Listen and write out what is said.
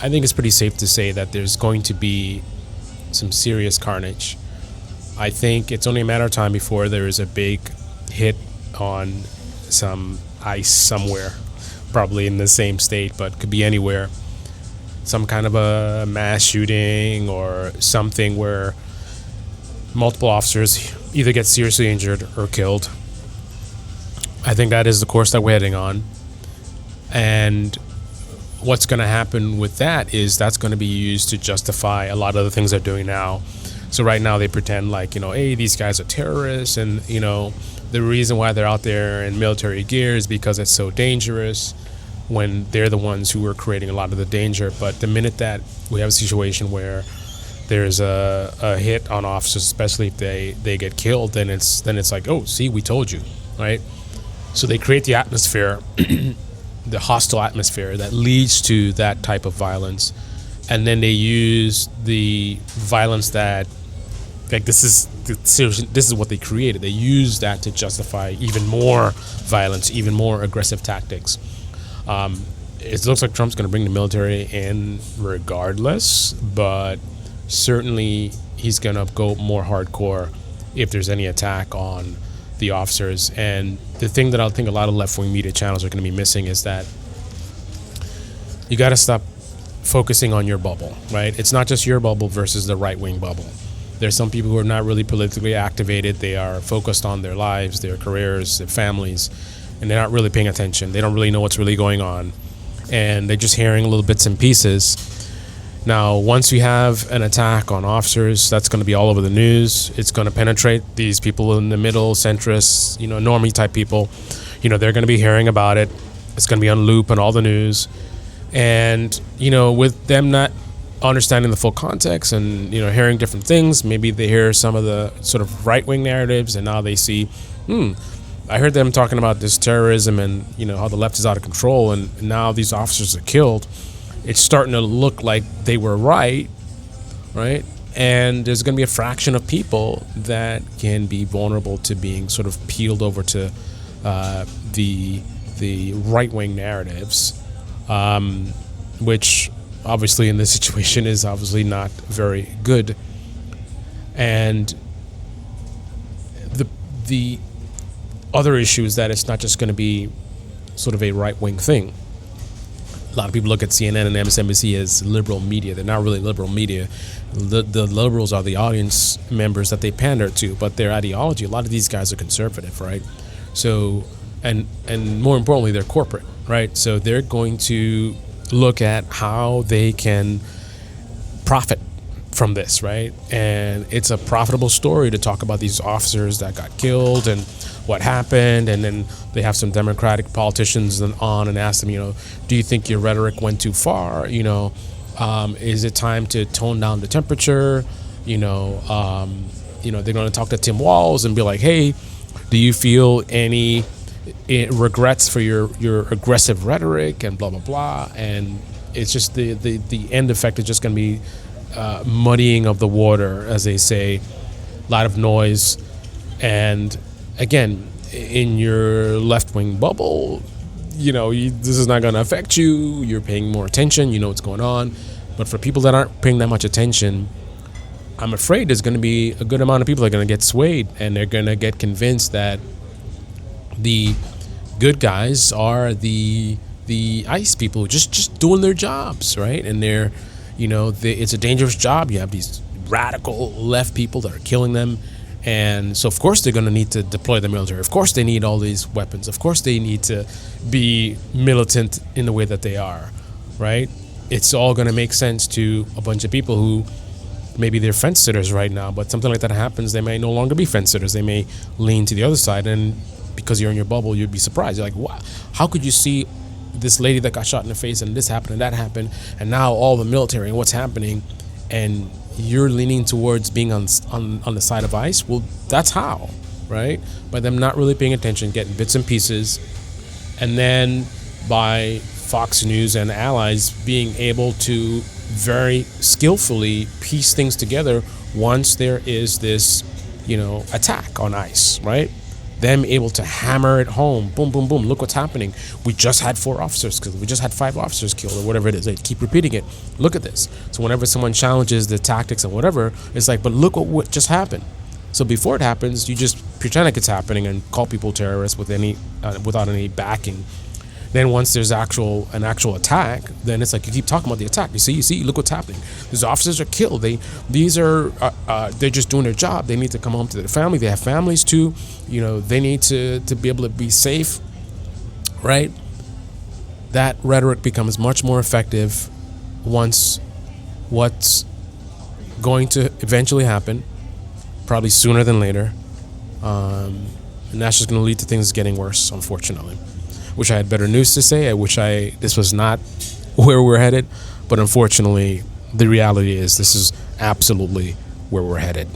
I think it's pretty safe to say that there's going to be some serious carnage. I think it's only a matter of time before there is a big hit on some ice somewhere, probably in the same state, but could be anywhere. Some kind of a mass shooting or something where multiple officers either get seriously injured or killed. I think that is the course that we're heading on. And what's going to happen with that is that's going to be used to justify a lot of the things they're doing now. So right now they pretend like, hey, these guys are terrorists, and, the reason why they're out there in military gear is because it's so dangerous, when they're the ones who are creating a lot of the danger. But the minute that we have a situation where there's a hit on officers, especially if they get killed, then it's like, oh, see, we told you, right? So they create the atmosphere, the hostile atmosphere that leads to that type of violence, and then they use the violence that, like, this is what they created. They use that to justify even more violence, even more aggressive tactics. It looks like Trump's going to bring the military in regardless, but certainly he's going to go more hardcore if there's any attack on the officers. And the thing that I think a lot of left-wing media channels are going to be missing is that you got to stop focusing on your bubble, right? It's not just your bubble versus the right-wing bubble. There's some people who are not really politically activated. They are focused on their lives, their careers, their families, and they're not really paying attention. They don't really know what's really going on, and they're just hearing little bits and pieces. Now, once you have an attack on officers, that's going to be all over the news. It's going to penetrate these people in the middle, centrists, normie type people. They're going to be hearing about it. It's going to be on loop on all the news. And, with them not understanding the full context and, hearing different things, maybe they hear some of the sort of right-wing narratives, and now they see, I heard them talking about this terrorism and, how the left is out of control, and now these officers are killed. It's starting to look like they were right? And there's going to be a fraction of people that can be vulnerable to being sort of peeled over to the right-wing narratives, which obviously in this situation is obviously not very good. And the other issue is that it's not just going to be sort of a right-wing thing. A lot of people look at CNN and MSNBC as liberal media. They're not really liberal media. The liberals are the audience members that they pander to, but their ideology, a lot of these guys are conservative, right? So, and more importantly, they're corporate, right? So they're going to look at how they can profit from this, right? And it's a profitable story to talk about these officers that got killed and what happened, and then they have some Democratic politicians on and ask them, do you think your rhetoric went too far? Is it time to tone down the temperature? They're going to talk to Tim Walz and be like, hey, do you feel any regrets for your aggressive rhetoric and blah blah blah? And it's just the end effect is just going to be muddying of the water, as they say, a lot of noise. And again, in your left-wing bubble, this is not going to affect you. You're paying more attention. You know what's going on. But for people that aren't paying that much attention, I'm afraid there's going to be a good amount of people that are going to get swayed, and they're going to get convinced that the good guys are the ICE people just doing their jobs, right? And they're, it's a dangerous job. You have these radical left people that are killing them. And so, of course, they're going to need to deploy the military. Of course, they need all these weapons. Of course, they need to be militant in the way that they are, right? It's all going to make sense to a bunch of people who maybe they're fence sitters right now, but something like that happens, they may no longer be fence sitters. They may lean to the other side, and because you're in your bubble, you'd be surprised. You're like, wow, how could you see this lady that got shot in the face and this happened and that happened, and now all the military and what's happening, and you're leaning towards being on the side of ICE? Well, that's how, right? By them not really paying attention, getting bits and pieces, and then by Fox News and allies being able to very skillfully piece things together once there is this, attack on ICE, right? them able to hammer it home. Boom, boom, boom. Look what's happening. We just had 4 officers killed. We just had 5 officers killed, or whatever it is. They keep repeating it. Look at this. So whenever someone challenges the tactics and whatever, it's like, but look what just happened. So before it happens, you just pretend like it's happening and call people terrorists without any backing. Then once there's an actual attack, then it's like you keep talking about the attack. You see, look what's happening. These officers are killed. They're just doing their job. They need to come home to their family. They have families too. They need to be able to be safe, right? That rhetoric becomes much more effective once what's going to eventually happen, probably sooner than later, and that's just going to lead to things getting worse, unfortunately. Wish I had better news to say. I wish this was not where we're headed, but unfortunately, the reality is this is absolutely where we're headed.